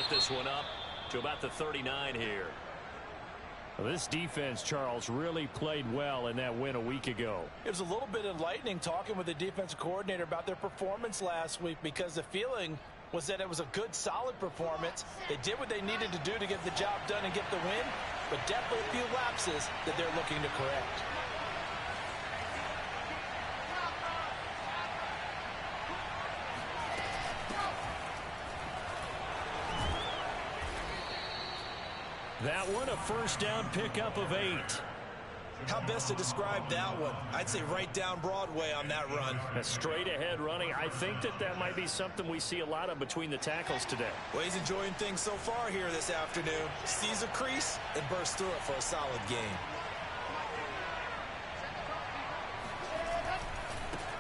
get this one up to about the 39 here. Well, this defense, Charles, really played well in that win a week ago. It was a little bit enlightening talking with the defensive coordinator about their performance last week, because the feeling was that it was a good, solid performance. They did what they needed to do to get the job done and get the win, but definitely a few lapses that they're looking to correct. That one, a first down pickup of 8. How best to describe that one? I'd say right down Broadway on that run. A straight ahead running. I think that might be something we see a lot of between the tackles today. Well, he's enjoying things so far here this afternoon. Sees a crease and bursts through it for a solid gain.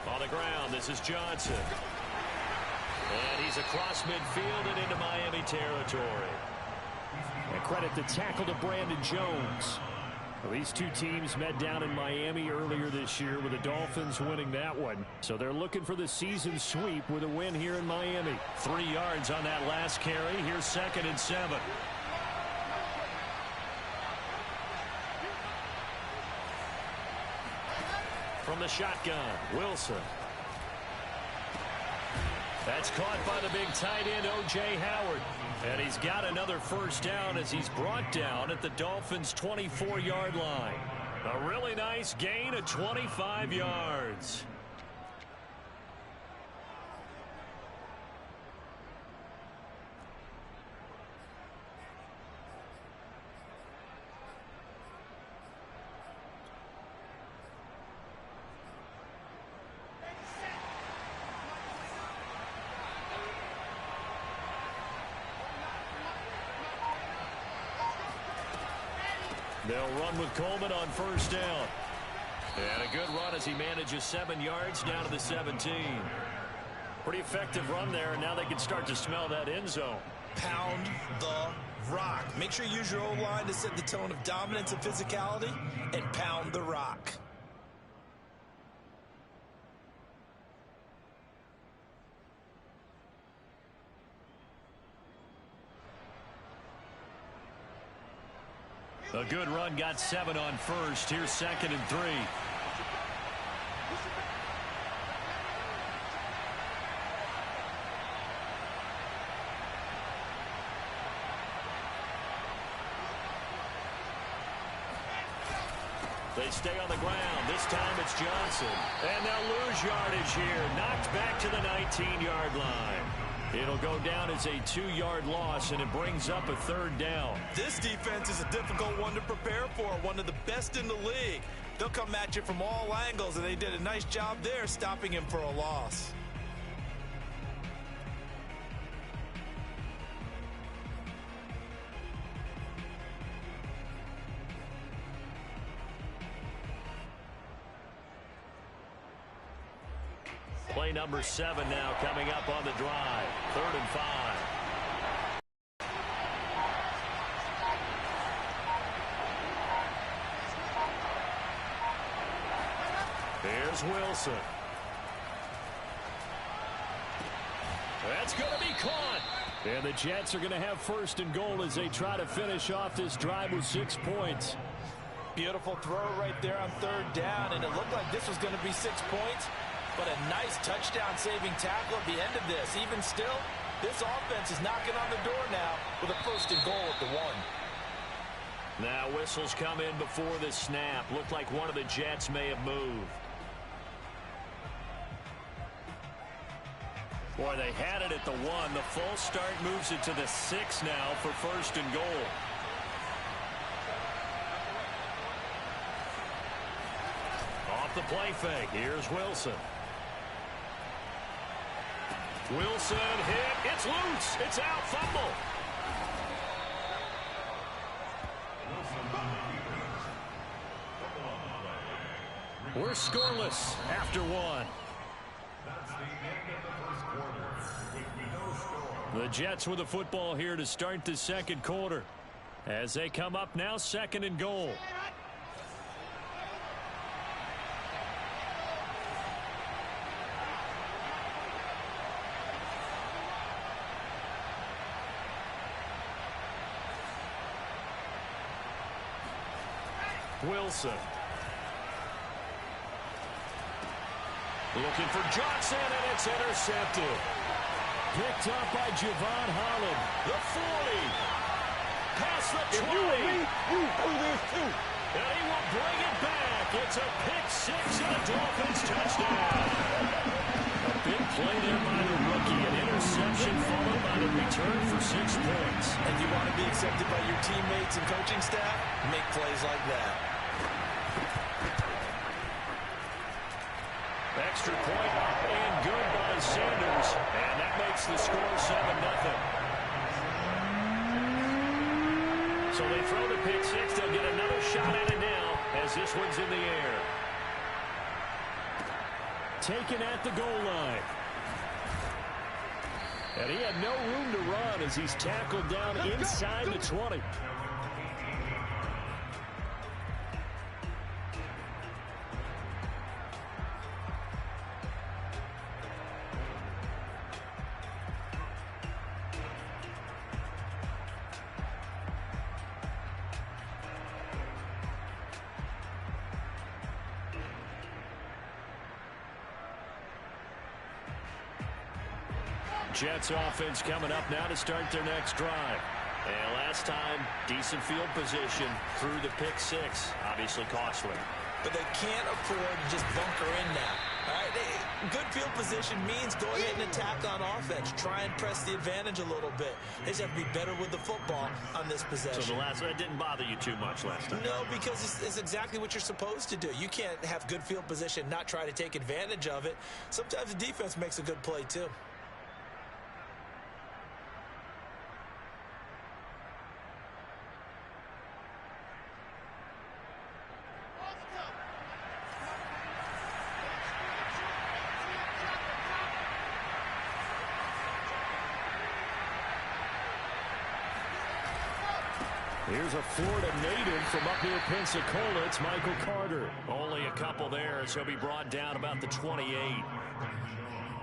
On the ground, this is Johnson. And he's across midfield and into Miami territory. And credit the tackle to Brandon Jones. Well, these two teams met down in Miami earlier this year, with the Dolphins winning that one. So they're looking for the season sweep with a win here in Miami. 3 yards on that last carry. Here's 2nd and 7. From the shotgun, Wilson. That's caught by the big tight end, O.J. Howard. And he's got another first down as he's brought down at the Dolphins' 24-yard line. A really nice gain of 25 yards. They'll run with Coleman on first down. And a good run as he manages 7 yards down to the 17. Pretty effective run there, and now they can start to smell that end zone. Pound the rock. Make sure you use your O-line to set the tone of dominance and physicality, and pound the rock. A good run, got 7 on first. Here's 2nd and 3. They stay on the ground. This time it's Johnson. And they'll lose yardage here. Knocked back to the 19-yard line. It'll go down as a 2-yard loss, and it brings up a 3rd down. This defense is a difficult one to prepare for, one of the best in the league. They'll come at you from all angles, and they did a nice job there stopping him for a loss. Play number 7 now coming up on the drive. 3rd and 5. Here's Wilson. That's going to be caught. And the Jets are going to have 1st and goal as they try to finish off this drive with 6 points. Beautiful throw right there on 3rd down, and it looked like this was going to be 6 points. But a nice touchdown-saving tackle at the end of this. Even still, this offense is knocking on the door now with a 1st and goal at the 1. Now whistles come in before the snap. Looked like one of the Jets may have moved. Boy, they had it at the 1. The false start moves it to the 6 now for 1st and goal. Off the play fake. Here's Wilson. Wilson hit. It's loose. It's out. Fumble. We're scoreless after 1. The Jets with the football here to start the 2nd quarter. As they come up now, 2nd and goal. Wilson. Looking for Johnson, and it's intercepted. Picked up by Javon Holland. The 40. Past the 20. If you and me, you do this too. And he will bring it back. It's a pick six and a Dolphins touchdown. A big play there by the rookie. An interception followed by the return for 6 points. And you want to be accepted by your teammates and coaching staff? Make plays like that. Extra point up and good by Sanders. And that makes the score 7-0. So they throw the pick six. They'll get another shot at it now as this one's in the air. Taken at the goal line. And he had no room to run as he's tackled down inside the 20. Jets offense coming up now to start their next drive. And last time, decent field position through the pick six. Obviously costly. But they can't afford to just bunker in now. All right? Good field position means go ahead and attack on offense. Try and press the advantage a little bit. They just have to be better with the football on this possession. So it didn't bother you too much last time? No, because it's exactly what you're supposed to do. You can't have good field position, not try to take advantage of it. Sometimes the defense makes a good play, too. Here's a Florida native from up near Pensacola. It's Michael Carter. Only a couple there, so he'll be brought down about the 28.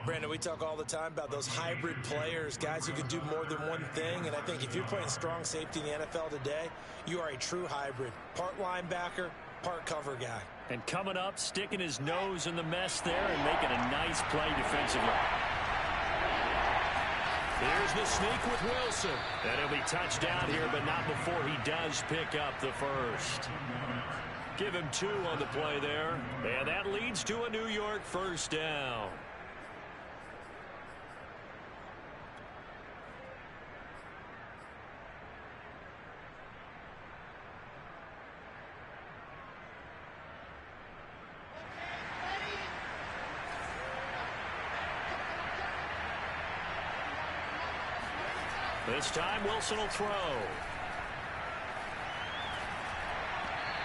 Brandon, we talk all the time about those hybrid players, guys who can do more than one thing. And I think if you're playing strong safety in the NFL today, you are a true hybrid. Part linebacker, part cover guy. And coming up, sticking his nose in the mess there and making a nice play defensively. Here's the sneak with Wilson. And he'll be touchdown here, but not before he does pick up the first. Give him 2 on the play there. And that leads to a New York first down. This time, Wilson will throw.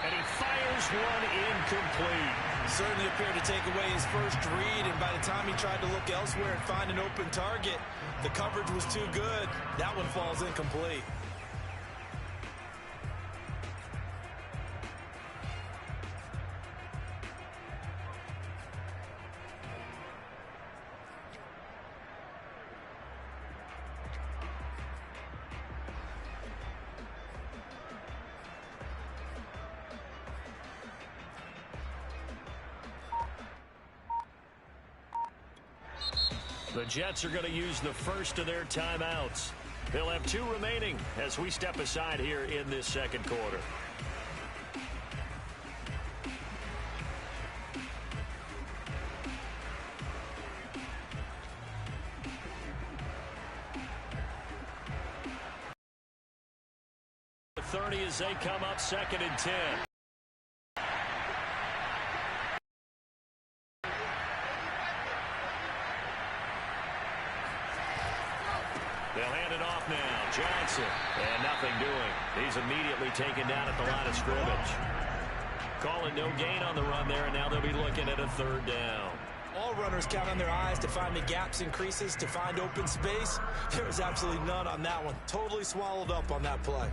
And he fires one incomplete. Certainly appeared to take away his first read, and by the time he tried to look elsewhere and find an open target, the coverage was too good. That one falls incomplete. The Jets are going to use the first of their timeouts. They'll have 2 remaining as we step aside here in this second quarter. The 30 as they come up 2nd and 10. They'll hand it off now. Johnson. And nothing doing. He's immediately taken down at the line of scrimmage. Calling no gain on the run there, and now they'll be looking at a 3rd down. All runners count on their eyes to find the gaps and creases, to find open space. There was absolutely none on that one. Totally swallowed up on that play.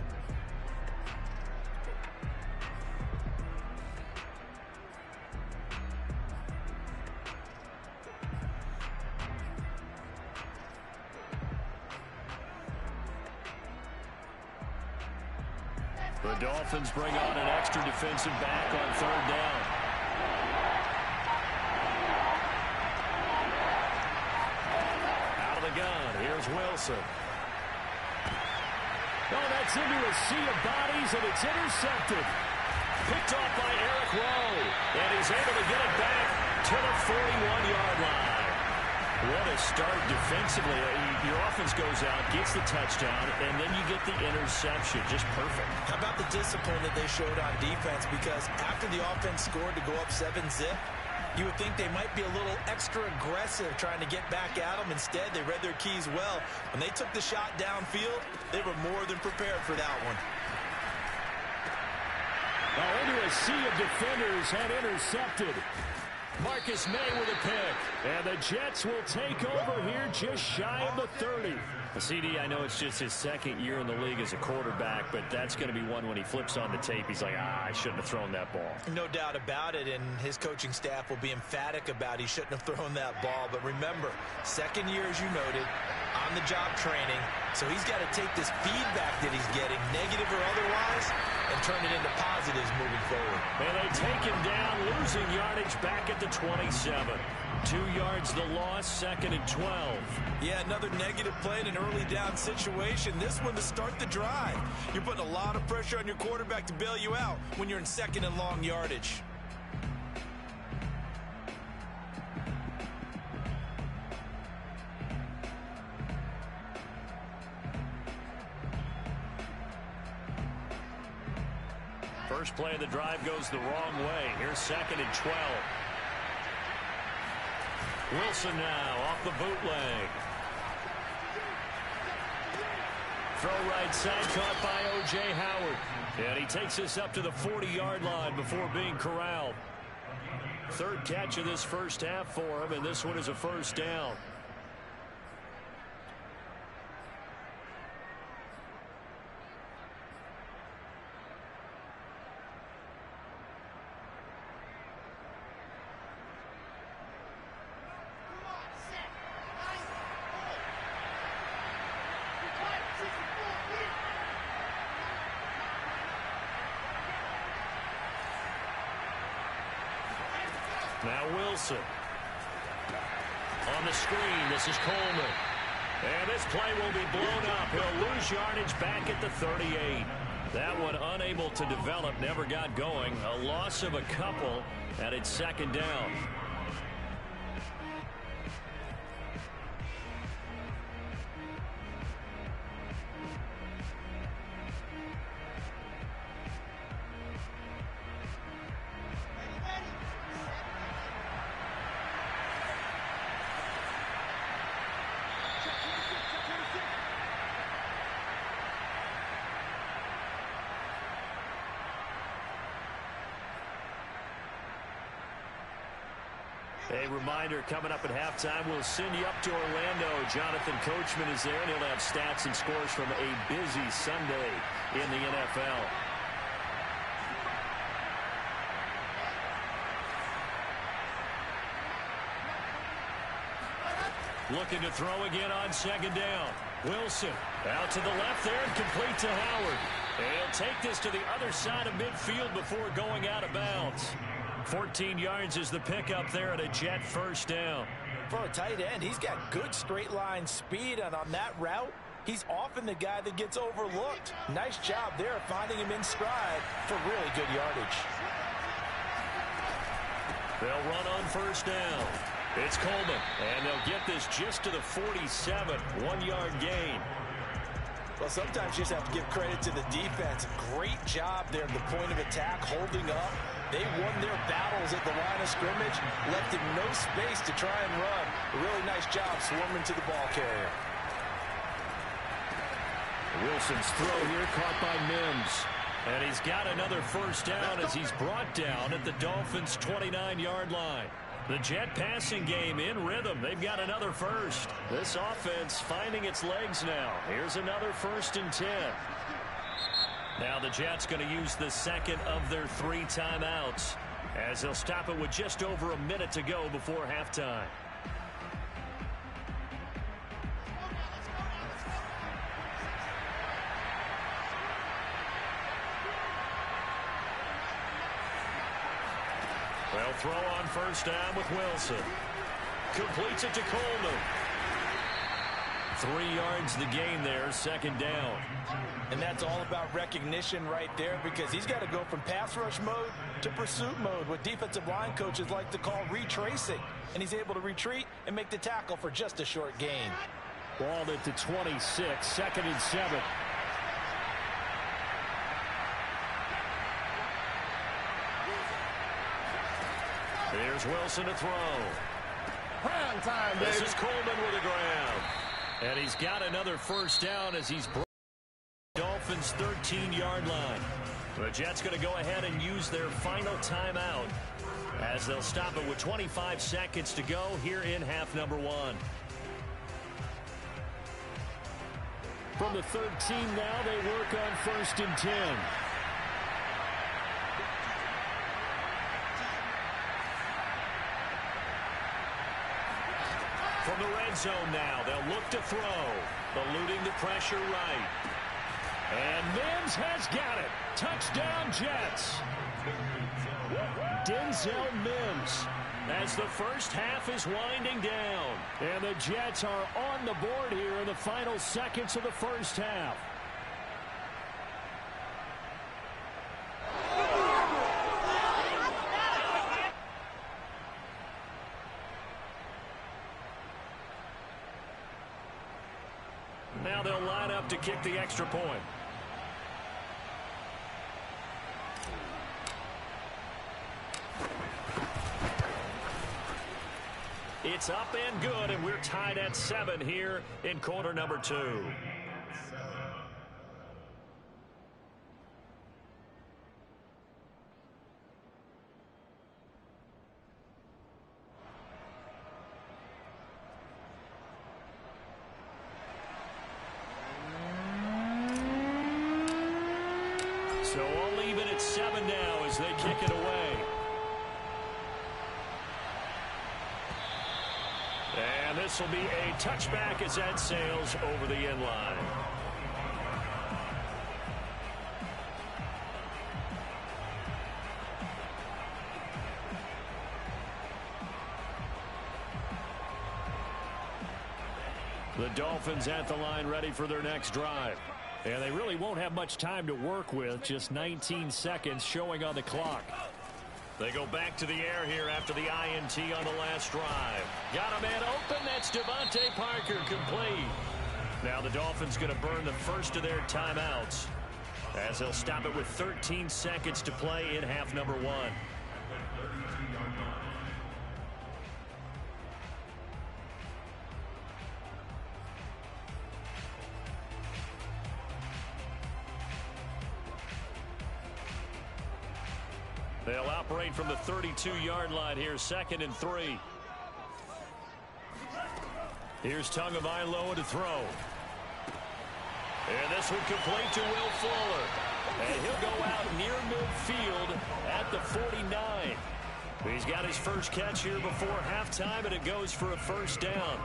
The Dolphins bring on an extra defensive back on third down. Out of the gun, here's Wilson. Oh, that's into a sea of bodies, and it's intercepted. Picked off by Eric Rowe, and he's able to get it back to the 41-yard line. What a start defensively. Your offense goes out, gets the touchdown, and then you get the interception. Just perfect. How about the discipline that they showed on defense? Because after the offense scored to go up 7-zip, you would think they might be a little extra aggressive trying to get back at them. Instead, they read their keys well. When they took the shot downfield, they were more than prepared for that one. Oh, into a sea of defenders and intercepted. Marcus May with a pick. And the Jets will take over here just shy of the 30. CD, I know it's just his second year in the league as a quarterback, but that's going to be one when he flips on the tape. He's like, I shouldn't have thrown that ball. No doubt about it, and his coaching staff will be emphatic about he shouldn't have thrown that ball. But remember, second year, as you noted, on-the-job training, so he's got to take this feedback that he's getting, negative or otherwise, and turn it into positives moving forward. And they take him down, losing yardage back at the 27. 2 yards the loss, 2nd and 12. Yeah, another negative play in an early down situation. This one to start the drive. You're putting a lot of pressure on your quarterback to bail you out when you're in 2nd and long yardage. First play of the drive goes the wrong way. Here's 2nd and 12. Wilson now off the bootleg. Throw right side, caught by O.J. Howard. And he takes us up to the 40-yard line before being corralled. Third catch of this first half for him, and this one is a first down. Now Wilson. On the screen, this is Coleman. And this play will be blown up. He'll lose yardage back at the 38. That one unable to develop, never got going. A loss of a couple, and it's 2nd down. A reminder, coming up at halftime, we'll send you up to Orlando. Jonathan Coachman is there, and he'll have stats and scores from a busy Sunday in the NFL. Looking to throw again on 2nd down. Wilson out to the left there and complete to Howard. And he'll take this to the other side of midfield before going out of bounds. 14 yards is the pickup there at a Jet first down. For a tight end, he's got good straight line speed, and on that route, he's often the guy that gets overlooked. Nice job there finding him in stride for really good yardage. They'll run on first down. It's Coleman, and they'll get this just to the 47, 1-yard gain. Well, sometimes you just have to give credit to the defense. Great job there at the point of attack, holding up. They won their battles at the line of scrimmage, left him no space to try and run. A really nice job swarming to the ball carrier. Wilson's throw here caught by Mims. And he's got another first down as he's brought down at the Dolphins' 29-yard line. The Jet passing game in rhythm. They've got another first. This offense finding its legs now. Here's another 1st and 10. Now the Jets going to use the second of their 3 timeouts as they'll stop it with just over a minute to go before halftime. They'll throw on first down with Wilson. Completes it to Coleman. 3 yards the gain there, second down. And that's all about recognition right there, because he's got to go from pass rush mode to pursuit mode, what defensive line coaches like to call retracing. And he's able to retreat and make the tackle for just a short gain. Ball at the 26, second and 7. Here's Wilson to throw. Prime time, baby. This is Coleman with the ground. And he's got another first down as he's brought the Dolphins' 13-yard line. The Jets going to go ahead and use their final timeout as they'll stop it with 25 seconds to go here in half number 1. From the 13 now, they work on first and 10. From the red zone now, they'll look to throw. Eluding the pressure right. And Mims has got it. Touchdown, Jets. Denzel Mims as the first half is winding down. And the Jets are on the board here in the final seconds of the first half. Now they'll line up to kick the extra point. It's up and good, and we're tied at 7 here in quarter number 2. So all even at 7 now as they kick it away. And this will be a touchback as that sails over the end line. The Dolphins at the line ready for their next drive. And they really won't have much time to work with, just 19 seconds showing on the clock. They go back to the air here after the INT on the last drive. Got a man open. That's Devontae Parker, complete. Now the Dolphins going to burn the first of their timeouts as they'll stop it with 13 seconds to play in half number 1. They'll operate from the 32-yard line here, 2nd and 3. Here's Tagovailoa to throw. And this one complete to Will Fuller. And he'll go out near midfield at the 49. He's got his first catch here before halftime, and it goes for a first down.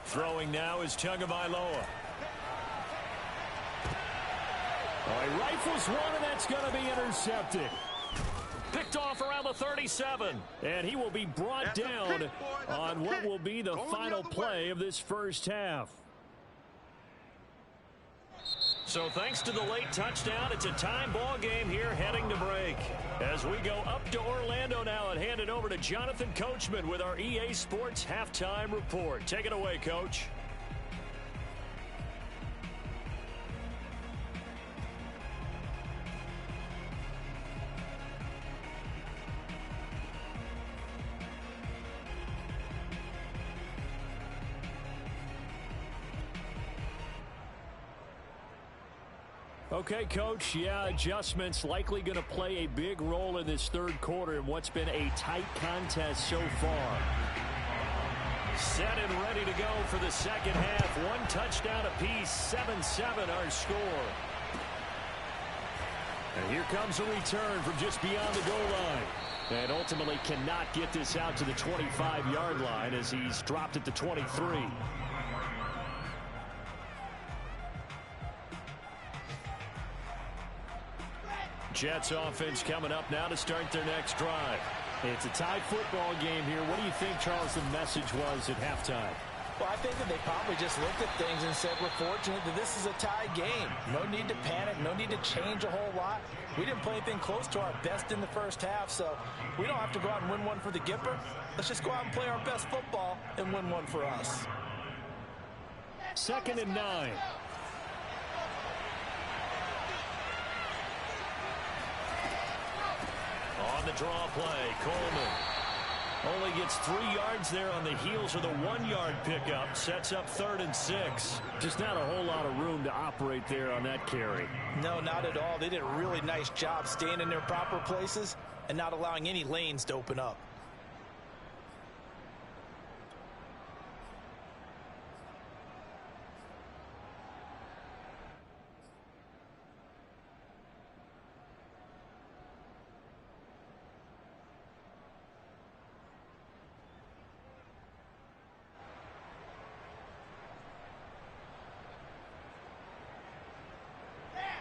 Throwing now is Tagovailoa. He rifles one, and that's going to be intercepted. Picked off around the 37. And he will be brought down on what will be the final play of this first half. So thanks to the late touchdown, it's a time ball game here heading to break. As we go up to Orlando now and hand it over to Jonathan Coachman with our EA Sports Halftime Report. Take it away, Coach. Okay, Coach, yeah, adjustments likely going to play a big role in this third quarter in what's been a tight contest so far. Set and ready to go for the second half. One touchdown apiece, 7-7 our score. And here comes a return from just beyond the goal line. And ultimately cannot get this out to the 25-yard line as he's dropped at the 23. Jets offense coming up now to start their next drive. It's a tied football game here. What do you think, Charles, the message was at halftime? Well, I think that they probably just looked at things and said, we're fortunate that this is a tie game. No need to panic. No need to change a whole lot. We didn't play anything close to our best in the first half, so we don't have to go out and win one for the Gipper. Let's just go out and play our best football and win one for us. 2nd and 9. On the draw play, Coleman only gets 3 yards there on the heels of the 1-yard pickup. Sets up 3rd and 6. Just not a whole lot of room to operate there on that carry. No, not at all. They did a really nice job staying in their proper places and not allowing any lanes to open up.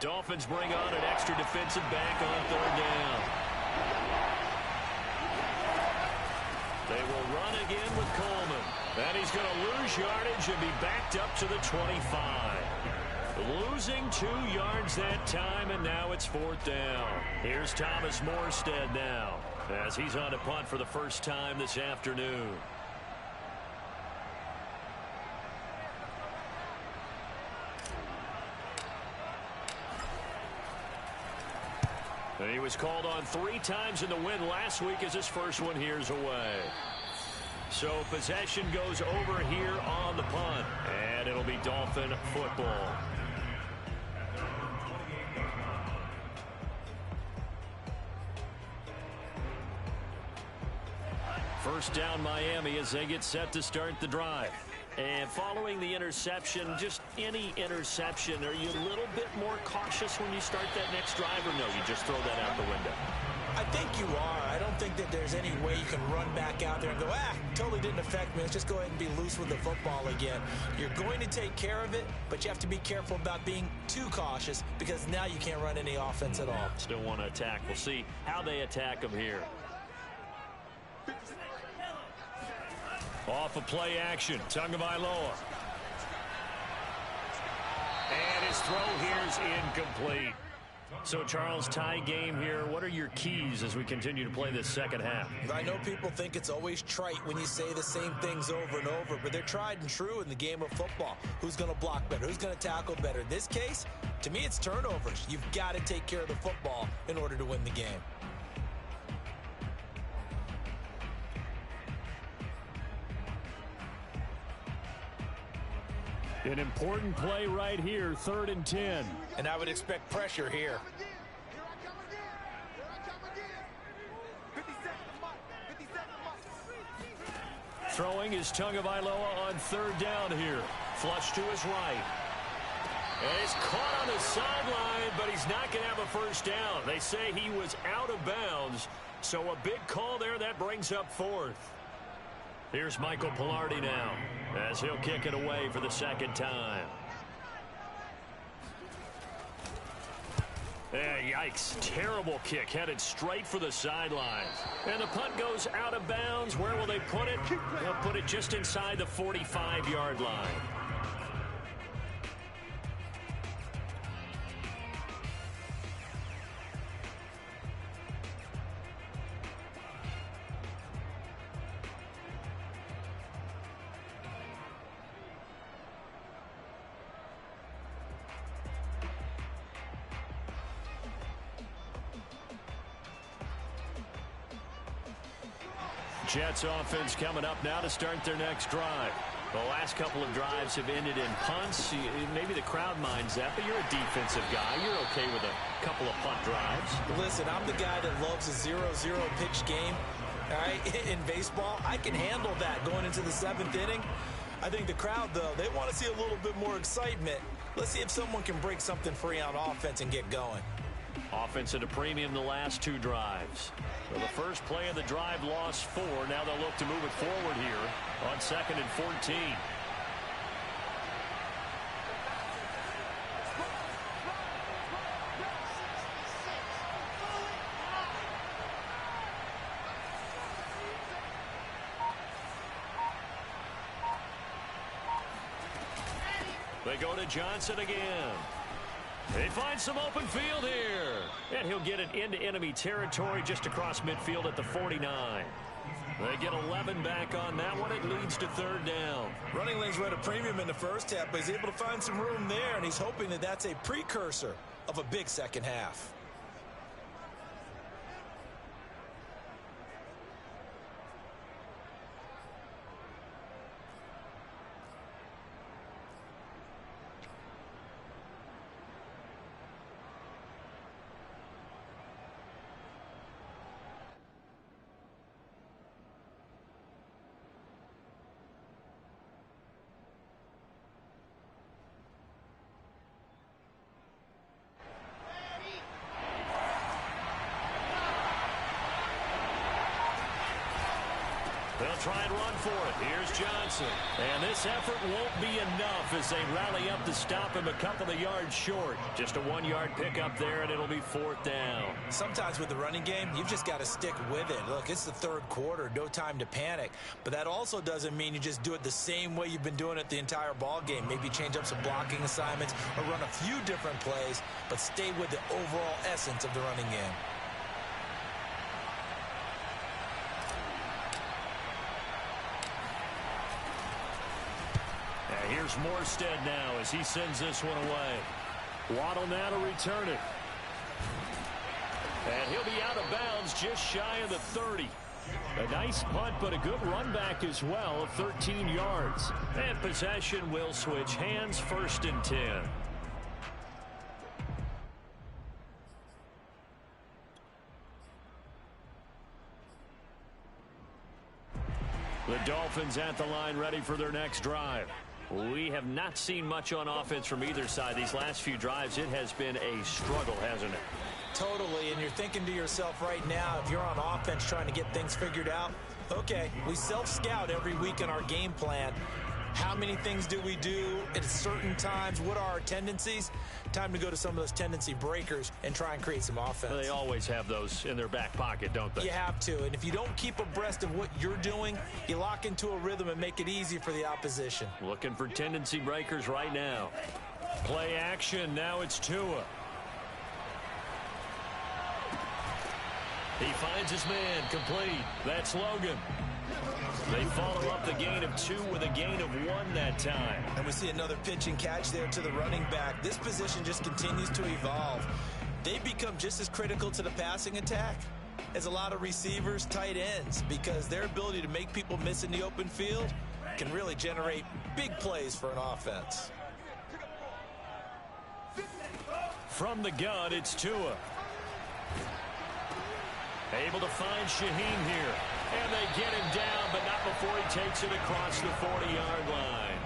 Dolphins bring on an extra defensive back on 3rd down. They will run again with Coleman. And he's going to lose yardage and be backed up to the 25. Losing 2 yards that time, and now it's 4th down. Here's Thomas Morstead now, as he's on to punt for the first time this afternoon. And he was called on 3 times in the win last week as his first one here's away. So possession goes over here on the punt. And it'll be Dolphin football. First down Miami as they get set to start the drive. And following the interception, just any interception, are you a little bit more cautious when you start that next drive, or no, you just throw that out the window? I think you are. I don't think that there's any way you can run back out there and go, totally didn't affect me. Let's just go ahead and be loose with the football again. You're going to take care of it, but you have to be careful about being too cautious because now you can't run any offense at all. Still want to attack. We'll see how they attack them here. Off of play action, Tagovailoa. And his throw here's incomplete. So, Charles, tie game here. What are your keys as we continue to play this second half? I know people think it's always trite when you say the same things over and over, but they're tried and true in the game of football. Who's going to block better? Who's going to tackle better? In this case, to me, it's turnovers. You've got to take care of the football in order to win the game. An important play right here, 3rd and 10. And I would expect pressure here. Throwing is Tagovailoa on 3rd down here. Flush to his right. And he's caught on the sideline, but he's not going to have a first down. They say he was out of bounds, so a big call there. That brings up 4th. Here's Michael Pilardi now, as he'll kick it away for the 2nd time. Yikes. Terrible kick, headed straight for the sidelines. And the punt goes out of bounds. Where will they put it? They'll put it just inside the 45-yard line. Jets offense coming up now to start their next drive. The last couple of drives have ended in punts. Maybe the crowd minds that, but you're a defensive guy. You're okay with a couple of punt drives. Listen, I'm the guy that loves a 0-0 pitch game. All right, in baseball, I can handle that going into the 7th inning. I think the crowd, though, they want to see a little bit more excitement. Let's see if someone can break something free on offense and get going. Offense at a premium the last two drives. So the first play of the drive lost 4. Now they'll look to move it forward here on 2nd and 14. They go to Johnson again. They find some open field here. And he'll get it into enemy territory just across midfield at the 49. They get 11 back on that one. It leads to 3rd down. Running lanes were at a premium in the first half, but he's able to find some room there, and he's hoping that that's a precursor of a big second half. They'll try and run for it. Here's Johnson. And this effort won't be enough as they rally up to stop him a couple of yards short. Just a 1-yard pickup there, and it'll be 4th down. Sometimes with the running game, you've just got to stick with it. Look, it's the 3rd quarter. No time to panic. But that also doesn't mean you just do it the same way you've been doing it the entire ball game. Maybe change up some blocking assignments or run a few different plays, but stay with the overall essence of the running game. Here's Morstead now as he sends this one away. Waddle now to return it. And he'll be out of bounds just shy of the 30. A nice punt, but a good run back as well of 13 yards. And possession will switch hands, 1st and 10. The Dolphins at the line ready for their next drive. We have not seen much on offense from either side. These last few drives, it has been a struggle, hasn't it? Totally, and you're thinking to yourself right now, if you're on offense trying to get things figured out, okay, we self-scout every week in our game plan. How many things do we do at certain times? What are our tendencies? Time to go to some of those tendency breakers and try and create some offense. They always have those in their back pocket, don't they? You have to, and if you don't keep abreast of what you're doing, you lock into a rhythm and make it easy for the opposition. Looking for tendency breakers right now. Play action, now it's Tua. He finds his man, complete. That's Logan. They follow up the gain of 2 with a gain of 1 that time. And we see another pitch and catch there to the running back. This position just continues to evolve. They become just as critical to the passing attack as a lot of receivers, tight ends, because their ability to make people miss in the open field can really generate big plays for an offense. From the gun, it's Tua. Able to find Shaheen here. And they get him down, but not before he takes it across the 40-yard line.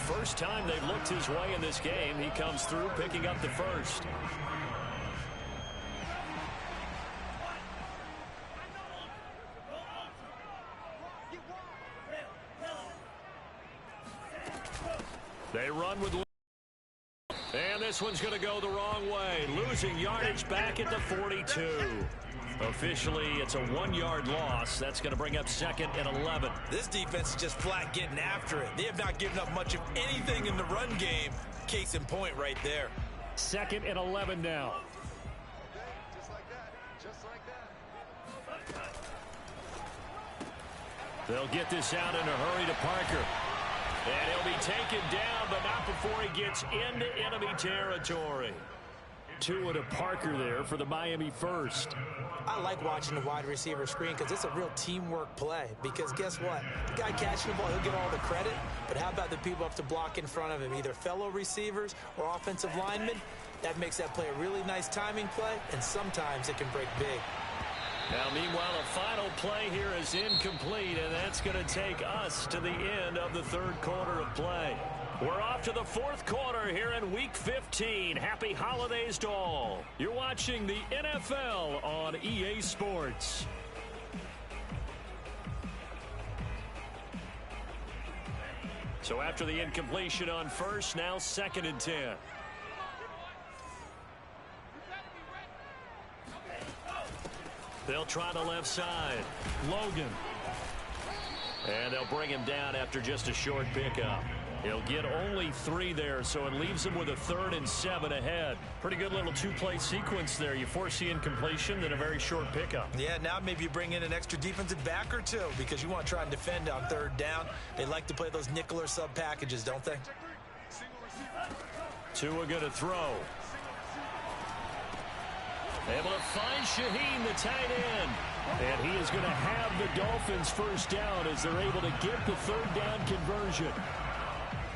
First time they've looked his way in this game. He comes through, picking up the first. They run with... And this one's going to go the wrong way. Losing yardage back at the 42. Officially, it's a 1-yard loss. That's going to bring up 2nd and 11. This defense is just flat getting after it. They have not given up much of anything in the run game. Case in point right there. 2nd and 11 now. Just like that. Just like that. They'll get this out in a hurry to Parker. And he'll be taken down, but not before he gets into enemy territory. Tua to Parker there for the Miami first. I like watching the wide receiver screen because it's a real teamwork play. Because guess what? The guy catching the ball, he'll get all the credit. But how about the people up to block in front of him, either fellow receivers or offensive linemen? That makes that play a really nice timing play, and sometimes it can break big. Now, meanwhile, a final play here is incomplete, and that's going to take us to the end of the 3rd quarter of play. We're off to the fourth quarter here in Week 15. Happy holidays to all. You're watching the NFL on EA Sports. So after the incompletion on first, now 2nd and 10. They'll try the left side. Logan. And they'll bring him down after just a short pickup. He'll get only 3 there, so it leaves him with a 3rd and 7 ahead. Pretty good little 2-play sequence there. You force the incompletion, then a very short pickup. Yeah, now maybe you bring in an extra defensive back or two because you want to try and defend on 3rd down. They like to play those nickel or sub packages, don't they? Tua going to throw. Able to find Shaheen, the tight end. And he is going to have the Dolphins first down as they're able to get the 3rd down conversion.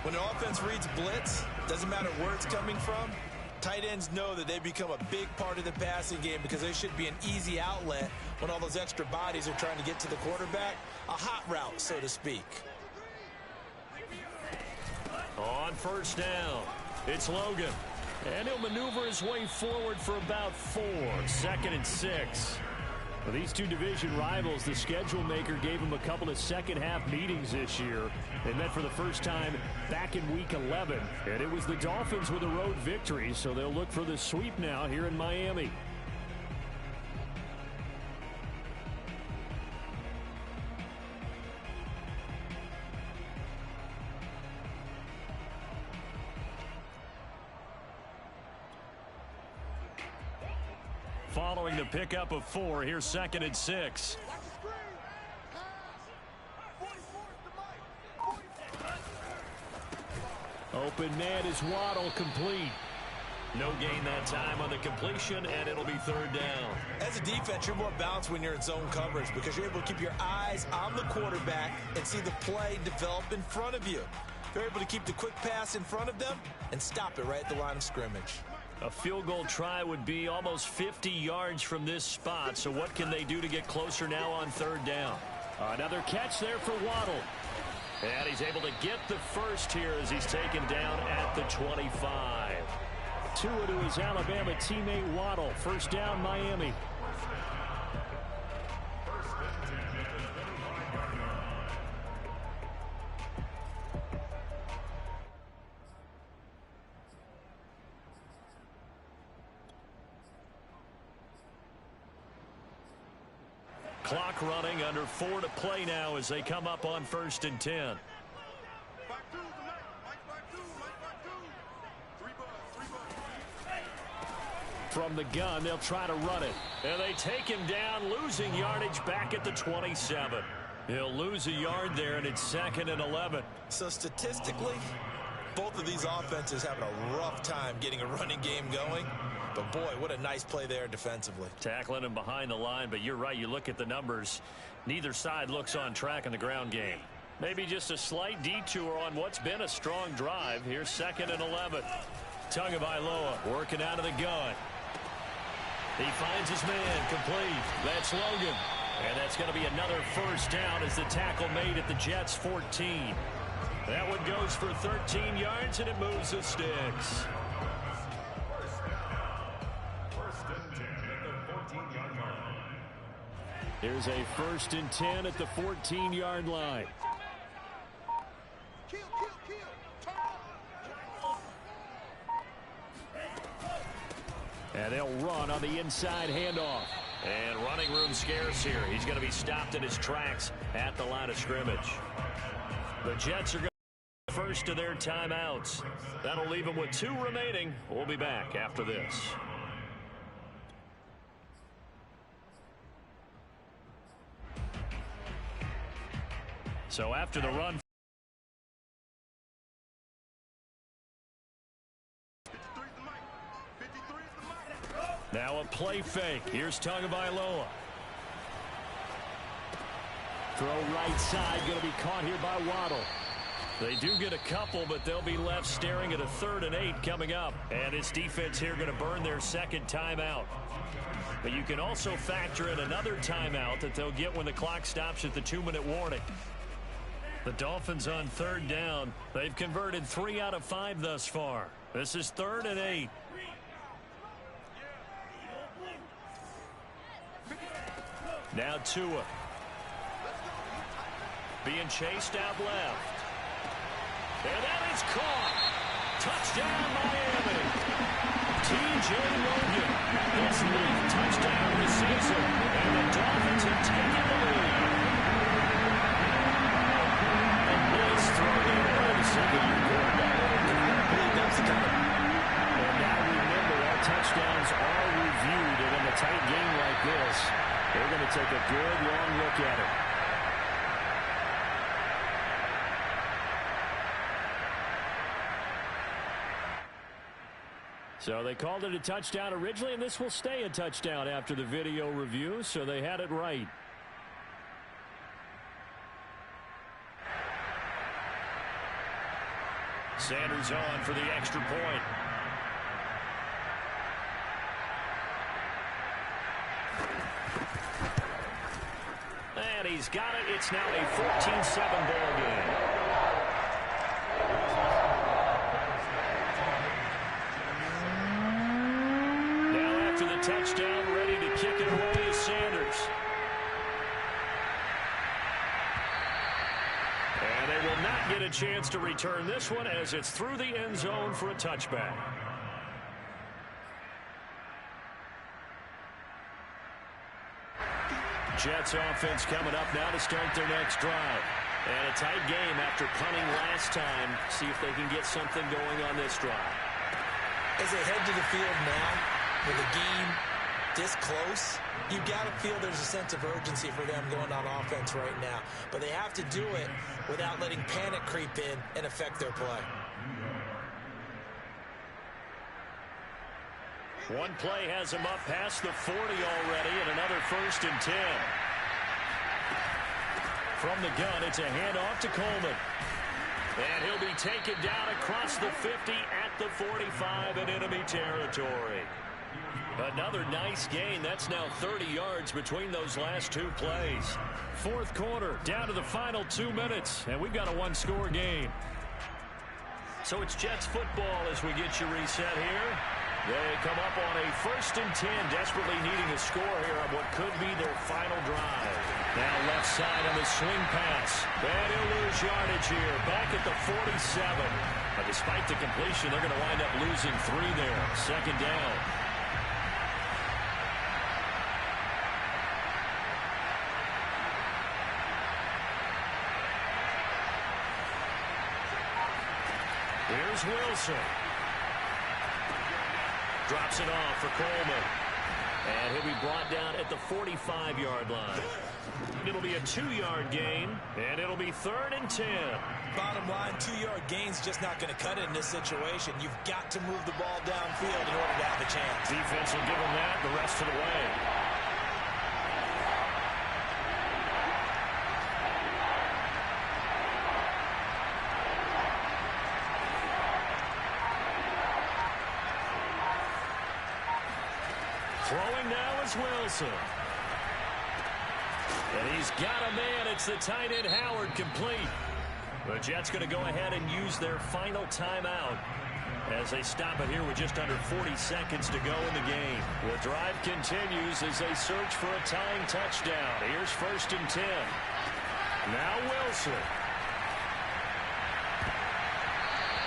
When an offense reads blitz, doesn't matter where it's coming from, tight ends know that they become a big part of the passing game because they should be an easy outlet when all those extra bodies are trying to get to the quarterback. A hot route, so to speak. On first down, it's Logan. And he'll maneuver his way forward for about 4. 2nd and 6. For these two division rivals, the schedule maker gave them a couple of second-half meetings this year. They met for the first time back in Week 11. And it was the Dolphins with a road victory, so they'll look for the sweep now here in Miami. Following the pickup of 4, here's 2nd and 6. Open man is Waddle, complete. No gain that time on the completion, and it'll be 3rd down. As a defense, you're more balanced when you're in zone coverage because you're able to keep your eyes on the quarterback and see the play develop in front of you. You're able to keep the quick pass in front of them and stop it right at the line of scrimmage. A field goal try would be almost 50 yards from this spot, so what can they do to get closer now on 3rd down? Another catch there for Waddle. And he's able to get the first here as he's taken down at the 25. Tua to his Alabama teammate Waddle. First down, Miami. Clock running, under 4 to play now as they come up on 1st and 10. From the gun, they'll try to run it. And they take him down, losing yardage back at the 27. He'll lose a yard there, and it's 2nd and 11. So statistically, both of these offenses having a rough time getting a running game going. But, boy, what a nice play there defensively. Tackling him behind the line, but you're right. You look at the numbers. Neither side looks on track in the ground game. Maybe just a slight detour on what's been a strong drive. Here's 2nd and 11. Tagovailoa working out of the gun. He finds his man, complete. That's Logan. And that's going to be another first down as the tackle made at the Jets' 14. That one goes for 13 yards, and it moves the sticks. Here's a 1st and 10 at the 14-yard line. And they'll run on the inside handoff. And running room scarce here. He's going to be stopped in his tracks at the line of scrimmage. The Jets are going to first of their timeouts. That'll leave them with 2 remaining. We'll be back after this. So after the run, now a play fake. Here's Tagovailoa. Throw right side, going to be caught here by Waddle. They do get a couple, but they'll be left staring at a 3rd and 8 coming up. And this defense here going to burn their 2nd timeout. But you can also factor in another timeout that they'll get when the clock stops at the 2-minute warning. The Dolphins on third down. They've converted 3 out of 5 thus far. This is 3rd and 8. Now Tua. Being chased out left. And that is caught. Touchdown, Miami. T.J. Logan. His 9th touchdown this season. And the Dolphins have taken the lead. A nice throw there by the second-year quarterback. I believe that's the kind of... And now remember, all touchdowns are reviewed. And in a tight game like this, they're going to take a good long look at it. So they called it a touchdown originally, and this will stay a touchdown after the video review, so they had it right. Sanders on for the extra point. And he's got it. It's now a 14-7 ball game. Touchdown, ready to kick it away is Sanders. And they will not get a chance to return this one as it's through the end zone for a touchback. Jets offense coming up now to start their next drive. And a tight game after punting last time. See if they can get something going on this drive. As they head to the field now, with the game this close, you've got to feel there's a sense of urgency for them going on offense right now. But they have to do it without letting panic creep in and affect their play. One play has him up past the 40 already, and another 1st and 10. From the gun, it's a handoff to Coleman. And he'll be taken down across the 50 at the 45 in enemy territory. Another nice gain. That's now 30 yards between those last 2 plays. 4th quarter, down to the final 2 minutes, and we've got a 1-score game. So it's Jets football as we get you reset here. They come up on a 1st and 10, desperately needing a score here on what could be their final drive. Now left side on the swing pass. And he'll lose yardage here, back at the 47. But despite the completion, they're going to wind up losing 3 there. 2nd down. Here's Wilson. Drops it off for Coleman. And he'll be brought down at the 45-yard line. It'll be a 2-yard gain, and it'll be 3rd and 10. Bottom line, 2-yard gain's just not going to cut it in this situation. You've got to move the ball downfield in order to have a chance. Defense will give them that the rest of the way. Throwing now is Wilson. And he's got a man. It's the tight end Howard, complete. The Jets going to go ahead and use their final timeout as they stop it here with just under 40 seconds to go in the game. The drive continues as they search for a tying touchdown. Here's 1st and 10. Now Wilson.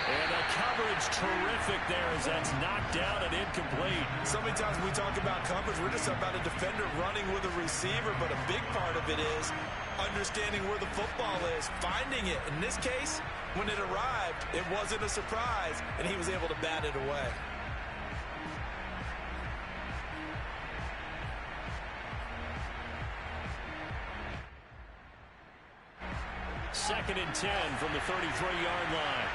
And the coverage terrific there as that's knocked down and incomplete. So many times we talk about coverage, we're just about a defender running with a receiver, but a big part of it is understanding where the football is, finding it. In this case, when it arrived, it wasn't a surprise, and he was able to bat it away. Second and 10 from the 33-yard line.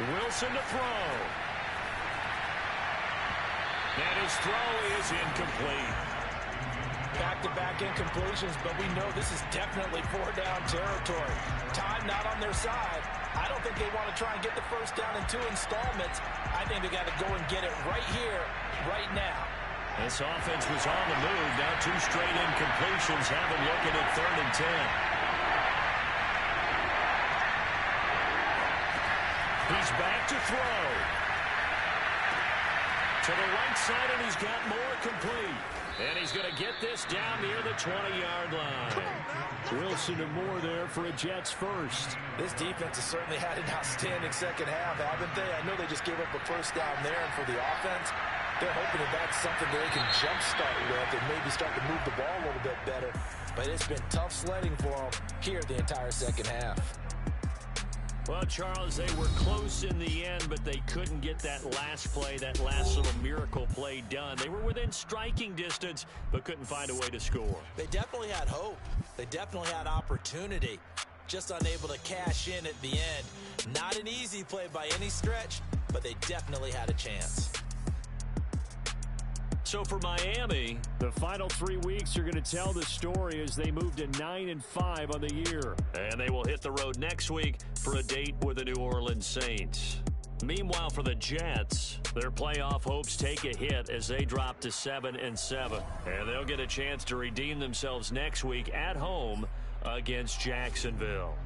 Wilson to throw. And his throw is incomplete. Back-to-back incompletions, but we know this is definitely 4-down territory. Time not on their side. I don't think they want to try and get the 1st down in 2 installments. I think they got to go and get it right here, right now. This offense was on the move. Now 2 straight incompletions have him looking at 3rd and 10. He's back to throw. To the right side, and he's got more complete. And he's going to get this down near the 20-yard line. Wilson and Moore there for a Jets first. This defense has certainly had an outstanding second half, haven't they? I know they just gave up a first down there, and for the offense, they're hoping that that's something that they can jumpstart with and maybe start to move the ball a little bit better. But it's been tough sledding for them here the entire second half. Well, Charles, they were close in the end, but they couldn't get that last play, that last little miracle play done. They were within striking distance, but couldn't find a way to score. They definitely had hope. They definitely had opportunity. Just unable to cash in at the end. Not an easy play by any stretch, but they definitely had a chance. So for Miami, the final 3 weeks are going to tell the story as they move to 9-5 on the year. And they will hit the road next week for a date with the New Orleans Saints. Meanwhile, for the Jets, their playoff hopes take a hit as they drop to 7-7. And they'll get a chance to redeem themselves next week at home against Jacksonville.